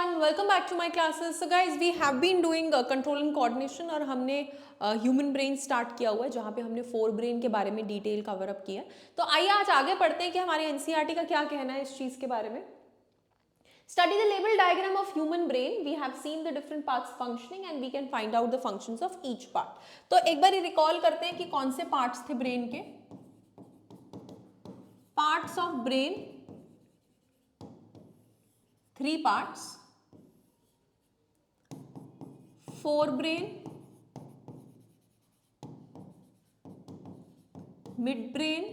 everyone, welcome back to my classes. So guys, we have been doing control and coordination और हमने human brain start किया हुआ है जहाँ पे हमने 4 ब्रेन के बारे में डिटेल कवर अप किया है. तो आइए आज आगे पढ़ते हैं कि हमारे एनसीईआरटी का क्या कहना है इस चीज़ के बारे में. Study the label diagram of human brain. We have seen the different parts functioning and we can find out the functions of each part. तो एक बार रिकॉल करते हैं कि कौन से पार्ट्स थे ब्रेन के. Parts of brain, 3 parts. Forebrain, midbrain,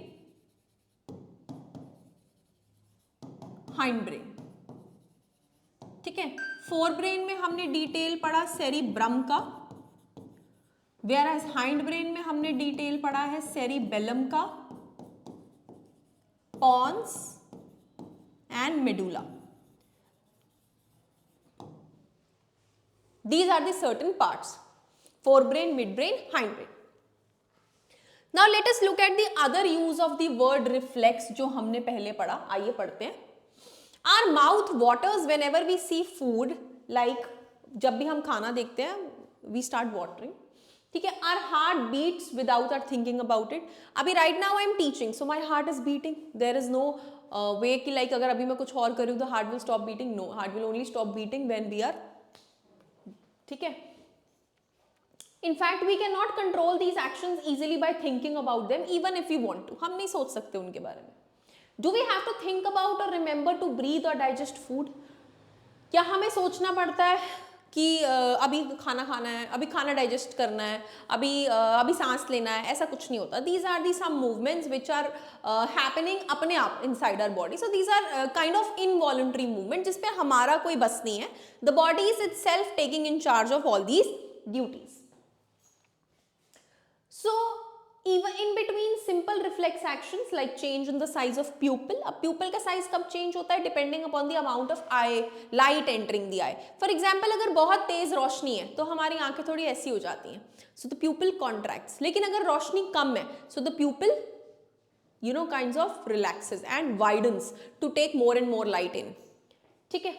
hindbrain. ठीक है. फोरब्रेन में हमने डिटेल पढ़ा सेरिब्रम का, वेयर एज हाइंड ब्रेन में हमने डिटेल पढ़ा है सेरिबेलम का, pons and medulla. These are the certain parts: forebrain, midbrain, hindbrain. Now let us look at the other use of the word reflex जो हमने पहले पढ़ा. आइए पढ़ते हैं. Our mouth waters whenever we see food, like जब भी हम खाना देखते हैं we start watering. ठीक है. Our heart beats without our thinking about it. अभी right now I am teaching, so my heart is beating. There is no way कि like अगर अभी मैं कुछ और करूँ तो heart will stop beating. No, heart will only stop beating when we are. ठीक है. In fact, we cannot control these actions easily by thinking about them, even if we want to. हम नहीं सोच सकते उनके बारे में. Do we have to think about or remember to breathe or digest food? क्या हमें सोचना पड़ता है कि अभी खाना खाना है, अभी खाना डाइजेस्ट करना है, अभी सांस लेना है? ऐसा कुछ नहीं होता. These are the some movements which are happening अपने आप inside our body. So these are kind of involuntary movement जिसपे हमारा कोई बस नहीं है. The body is itself taking in charge of all these duties. So even in between simple reflex actions like change in the size of pupil. अब pupil का size कब change होता है? Depending upon the amount of eye light entering the eye. For example, अगर बहुत तेज रोशनी है तो हमारी आंखें थोड़ी ऐसी हो जाती हैं. So the pupil contracts. लेकिन अगर रोशनी कम है, so the pupil, you know, kinds of relaxes and widens to take more and more light in. ठीक है.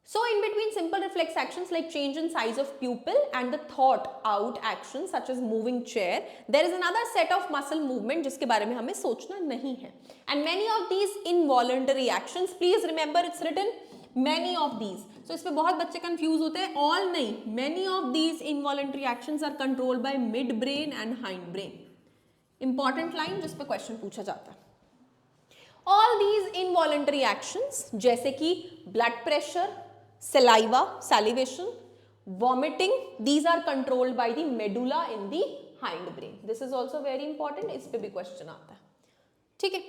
So in between simple reflex actions like change in size of pupil and the thought out actions such as moving chair, there is another set of muscle movement जिसके बारे में हमें सोचना नहीं है. And many of these involuntary actions, please remember it's written many of these. So इस पे बहुत बच्चे confuse होते हैं. All नहीं, many of these involuntary actions are controlled by midbrain and hindbrain. Important line जिस पे question पूछा जाता है. All these involuntary actions जैसे कि blood pressure, saliva, salivation, vomiting, these are controlled by the medulla in the hindbrain. This is also very important. इस पे भी question आता है. ठीक है.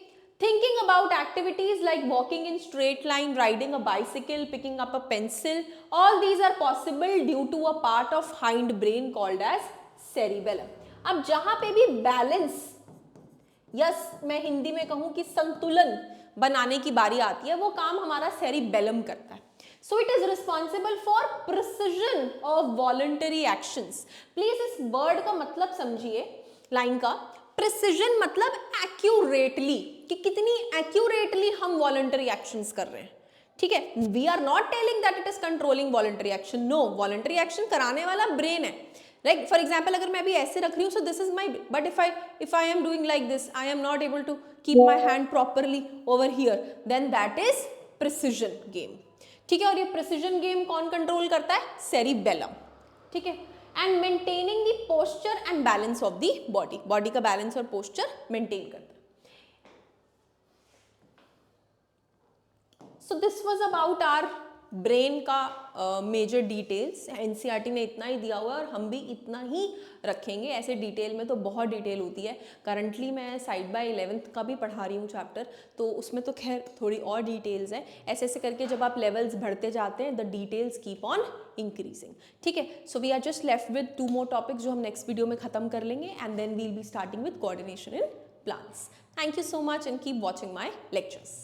Thinking about activities like walking in straight line, riding a bicycle, picking up a pencil, all these are possible due to a part of hindbrain called as cerebellum. अब जहाँ पे भी balance, यस मैं हिंदी में कहूँ कि संतुलन बनाने की बारी आती है, वो काम हमारा cerebellum करता है. So it is responsible for precision of voluntary actions. Please इस word का मतलब समझिए, लाइन का. Precision मतलब accurately, कि कितनी accurately हम voluntary actions कर रहे हैं. ठीक है. We are not telling that it is controlling voluntary action. No, voluntary action कराने वाला brain है. Like for example, अगर मैं अभी ऐसे रख रही हूँ, so this is my, but if I am doing like this, I am not able to keep my hand properly over here, then that is precision game. ठीक है. और ये प्रिसीजन गेम कौन कंट्रोल करता है? सेरिबेलम. ठीक है. And maintaining the posture and balance of the body. Body का बैलेंस और पोस्चर मेंटेन करता है. So this was about our brain का मेजर डिटेल्स. एनसीईआरटी ने इतना ही दिया हुआ है और हम भी इतना ही रखेंगे. ऐसे डिटेल में तो बहुत डिटेल होती है. करंटली मैं साइड बाय 11th का भी पढ़ा रही हूँ चैप्टर, तो उसमें तो खैर थोड़ी और डिटेल्स हैं. ऐसे ऐसे करके जब आप लेवल्स बढ़ते जाते हैं, the details keep on increasing. ठीक है. So we are just left with 2 more topics जो हम नेक्स्ट वीडियो में खत्म कर लेंगे, and then we'll be starting with coordination in plants. Thank you so much and keep watching my lectures.